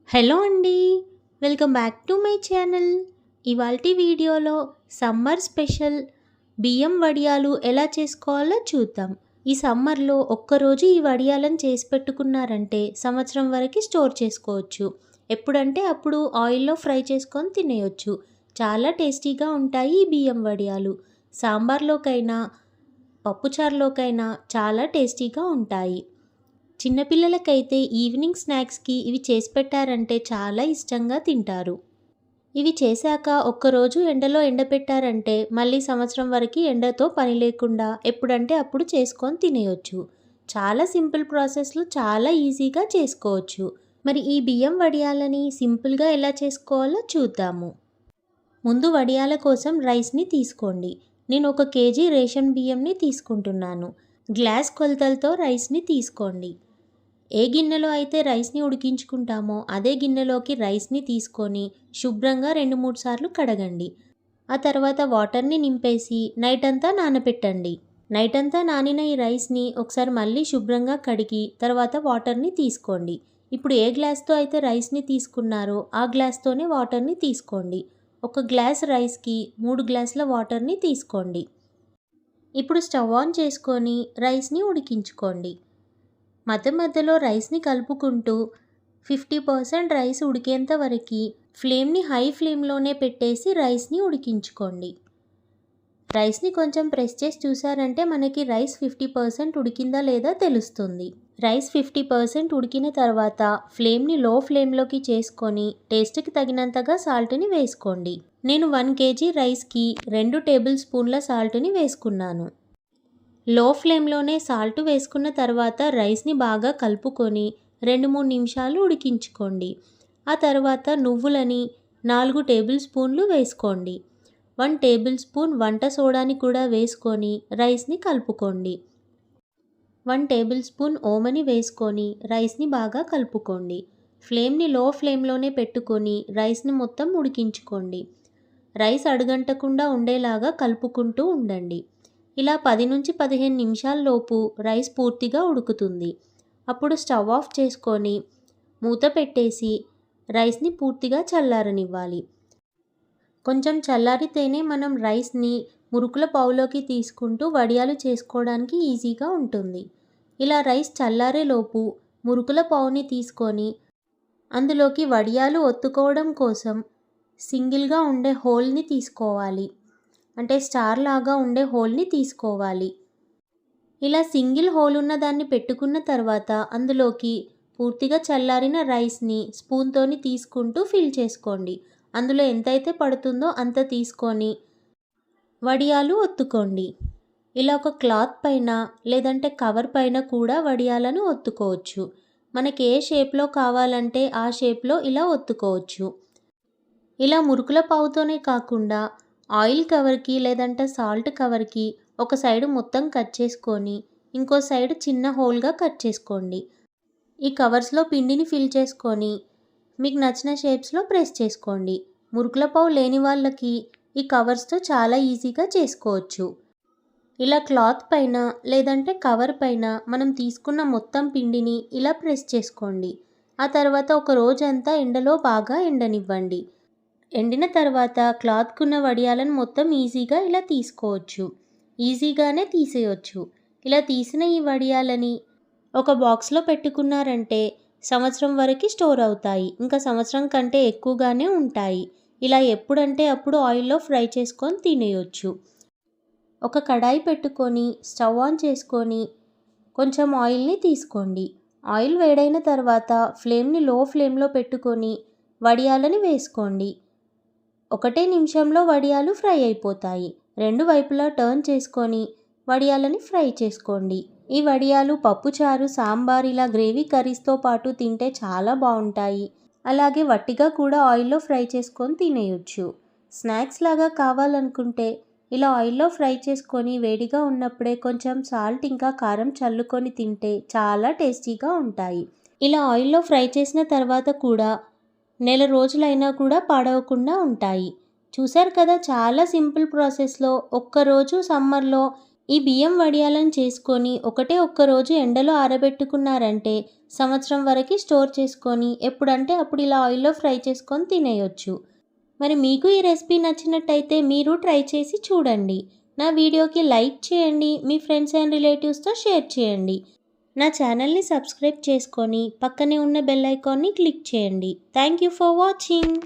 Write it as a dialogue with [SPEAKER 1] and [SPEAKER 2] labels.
[SPEAKER 1] Hello అండి. Welcome back to my channel. ఇవాల్టి వీడియోలో సమ్మర్ స్పెషల్ బియ్యం వడియాలు ఎలా చేసుకోవాలో చూద్దాం. ఈ సమ్మర్లో ఒక్కరోజు ఈ వడియాలను చేసి పెట్టుకున్నారంటే సంవత్సరం వరకు స్టోర్ చేసుకోవచ్చు. ఎప్పుడంటే అప్పుడు ఆయిల్లో ఫ్రై చేసుకొని తినేయొచ్చు. చాలా టేస్టీగా ఉంటాయి ఈ బియ్యం వడియాలు. సాంబార్లోకైనా పప్పుచారులోకైనా చాలా టేస్టీగా ఉంటాయి. చిన్నపిల్లలకైతే ఈవినింగ్ స్నాక్స్కి ఇవి చేసి పెట్టారంటే చాలా ఇష్టంగా తింటారు. ఇవి చేశాక ఒక్కరోజు ఎండలో ఎండపెట్టారంటే మళ్ళీ సంవత్సరం వరకు ఎండతో పని లేకుండా ఎప్పుడంటే అప్పుడు చేసుకొని తినేయొచ్చు. చాలా సింపుల్ ప్రాసెస్లో చాలా ఈజీగా చేసుకోవచ్చు. మరి ఈ బియ్యం వడియాలని సింపుల్గా ఎలా చేసుకోవాలో చూద్దాము. ముందు వడియాల కోసం రైస్ని తీసుకోండి. నేను 1 కేజీ రేషన్ బియ్యంని తీసుకుంటున్నాను. గ్లాస్ కొలతలతో రైస్ని తీసుకోండి. ఏ గిన్నెలో అయితే రైస్ని ఉడికించుకుంటామో అదే గిన్నెలోకి రైస్ని తీసుకొని శుభ్రంగా 2-3 సార్లు కడగండి. ఆ తర్వాత వాటర్ని నింపేసి నైట్ అంతా నానబెట్టండి. నైట్ అంతా నానిన ఈ రైస్ని ఒకసారి మళ్ళీ శుభ్రంగా కడిగి తర్వాత వాటర్ని తీసుకోండి. ఇప్పుడు ఏ గ్లాస్తో అయితే రైస్ని తీసుకున్నారో ఆ గ్లాస్తోనే వాటర్ని తీసుకోండి. 1 గ్లాస్ రైస్కి 3 గ్లాసుల వాటర్ని తీసుకోండి. ఇప్పుడు స్టవ్ ఆన్ చేసుకొని రైస్ని ఉడికించుకోండి. మధ్య మధ్యలో రైస్ని కలుపుకుంటూ 50% రైస్ ఉడికేంత వరకు ఫ్లేమ్ని హై ఫ్లేమ్లోనే పెట్టేసి రైస్ని ఉడికించుకోండి. రైస్ని కొంచెం ప్రెస్ చేసి చూసారంటే మనకి రైస్ 50% ఉడికిందా లేదా తెలుస్తుంది. రైస్ 50% ఉడికిన తర్వాత ఫ్లేమ్ని లో ఫ్లేమ్లోకి చేసుకొని టేస్ట్కి తగినంతగా సాల్ట్ని వేసుకోండి. నేను 1 కేజీ రైస్కి 2 టేబుల్ స్పూన్ల సాల్ట్ని వేసుకున్నాను. లో ఫ్లేమ్లోనే సాల్ట్ వేసుకున్న తర్వాత రైస్ని బాగా కలుపుకొని 2-3 నిమిషాలు ఉడికించుకోండి. ఆ తర్వాత నువ్వులని 4 టేబుల్ స్పూన్లు వేసుకోండి. 1 టేబుల్ స్పూన్ వంట సోడాని కూడా వేసుకొని రైస్ని కలుపుకోండి. 1 టేబుల్ స్పూన్ ఓమని వేసుకొని రైస్ని బాగా కలుపుకోండి. ఫ్లేమ్ని లో ఫ్లేమ్లోనే పెట్టుకొని రైస్ని మొత్తం ఉడికించుకోండి. రైస్ అడుగంటకుండా ఉండేలాగా కలుపుకుంటూ ఉండండి. ఇలా 10-15 నిమిషాల్లోపు రైస్ పూర్తిగా ఉడుకుతుంది. అప్పుడు స్టవ్ ఆఫ్ చేసుకొని మూత పెట్టేసి రైస్ని పూర్తిగా చల్లారనివ్వాలి. కొంచెం చల్లారితేనే మనం రైస్ని మురుకుల బౌల్లోకి తీసుకుంటూ వడియాలు చేసుకోవడానికి ఈజీగా ఉంటుంది. ఇలా రైస్ చల్లారేలోపు మురుకుల బౌల్ని తీసుకొని అందులోకి వడియాలు ఒత్తుకోవడం కోసం సింగిల్గా ఉండే హోల్ని తీసుకోవాలి. అంటే స్టార్ లాగా ఉండే హోల్ని తీసుకోవాలి. ఇలా సింగిల్ హోల్ ఉన్న దాన్ని పెట్టుకున్న తర్వాత అందులోకి పూర్తిగా చల్లారిన రైస్ని స్పూన్తోని తీసుకుంటూ ఫిల్ చేసుకోండి. అందులో ఎంతైతే పడుతుందో అంత తీసుకొని వడియాలు ఒత్తుకోండి. ఇలా ఒక క్లాత్ పైన లేదంటే కవర్ పైన కూడా వడియాలను ఒత్తుకోవచ్చు. మనకి ఏ షేప్లో కావాలంటే ఆ షేప్లో ఇలా ఒత్తుకోవచ్చు. ఇలా మురుకుల పావుతోనే కాకుండా ఆయిల్ కవర్కి లేదంటే సాల్ట్ కవర్కి ఒక సైడు మొత్తం కట్ చేసుకొని ఇంకో సైడ్ చిన్న హోల్గా కట్ చేసుకోండి. ఈ కవర్స్లో పిండిని ఫిల్ చేసుకొని మీకు నచ్చిన షేప్స్లో ప్రెస్ చేసుకోండి. మురుకుల పావు లేని వాళ్ళకి ఈ కవర్స్తో చాలా ఈజీగా చేసుకోవచ్చు. ఇలా క్లాత్ పైన లేదంటే కవర్ పైన మనం తీసుకున్న మొత్తం పిండిని ఇలా ప్రెస్ చేసుకోండి. ఆ తర్వాత ఒక రోజంతా ఎండలో బాగా ఎండనివ్వండి. ఎండిన తర్వాత క్లాత్కున్న వడియాలను మొత్తం ఈజీగా ఇలా తీసుకోవచ్చు. ఈజీగానే తీసేయొచ్చు. ఇలా తీసిన ఈ వడియాలని ఒక బాక్స్లో పెట్టుకున్నారంటే సంవత్సరం వరకు స్టోర్ అవుతాయి. ఇంకా సంవత్సరం కంటే ఎక్కువగానే ఉంటాయి. ఇలా ఎప్పుడంటే అప్పుడు ఆయిల్లో ఫ్రై చేసుకొని తినేయొచ్చు. ఒక కడాయి పెట్టుకొని స్టవ్ ఆన్ చేసుకొని కొంచెం ఆయిల్ని తీసుకోండి. ఆయిల్ వేడైన తర్వాత ఫ్లేమ్ని లో ఫ్లేమ్లో పెట్టుకొని వడియాలని వేసుకోండి. 1 నిమిషంలో వడియాలు ఫ్రై అయిపోతాయి. 2 వైపులా టర్న్ చేసుకొని వడియాలని ఫ్రై చేసుకోండి. ఈ వడియాలు పప్పుచారు, సాంబార్ ఇలా గ్రేవీ కర్రీస్తో పాటు తింటే చాలా బాగుంటాయి. అలాగే వట్టిగా కూడా ఆయిల్లో ఫ్రై చేసుకొని తినేయొచ్చు. స్నాక్స్ లాగా కావాలనుకుంటే ఇలా ఆయిల్లో ఫ్రై చేసుకొని వేడిగా ఉన్నప్పుడే కొంచెం సాల్ట్ ఇంకా కారం చల్లుకొని తింటే చాలా టేస్టీగా ఉంటాయి. ఇలా ఆయిల్లో ఫ్రై చేసిన తర్వాత కూడా నెల రోజులైనా కూడా పాడవకుండా ఉంటాయి. చూశారు కదా, చాలా సింపుల్ ప్రాసెస్లో ఒక్కరోజు సమ్మర్లో ఈ బియ్యం వడియాలను చేసుకొని ఒకటే ఒక్కరోజు ఎండలో ఆరబెట్టుకున్నారంటే సంవత్సరం వరకు స్టోర్ చేసుకొని ఎప్పుడంటే అప్పుడు ఇలా ఆయిల్లో ఫ్రై చేసుకొని తినేయొచ్చు. మరి మీకు ఈ రెసిపీ నచ్చినట్టయితే మీరు ట్రై చేసి చూడండి. నా వీడియోకి లైక్ చేయండి, మీ ఫ్రెండ్స్ అండ్ రిలేటివ్స్తో షేర్ చేయండి. నా ఛానల్ని సబ్స్క్రైబ్ చేసుకొని పక్కనే ఉన్న బెల్ ఐకాన్ని క్లిక్ చేయండి. Thank you for watching.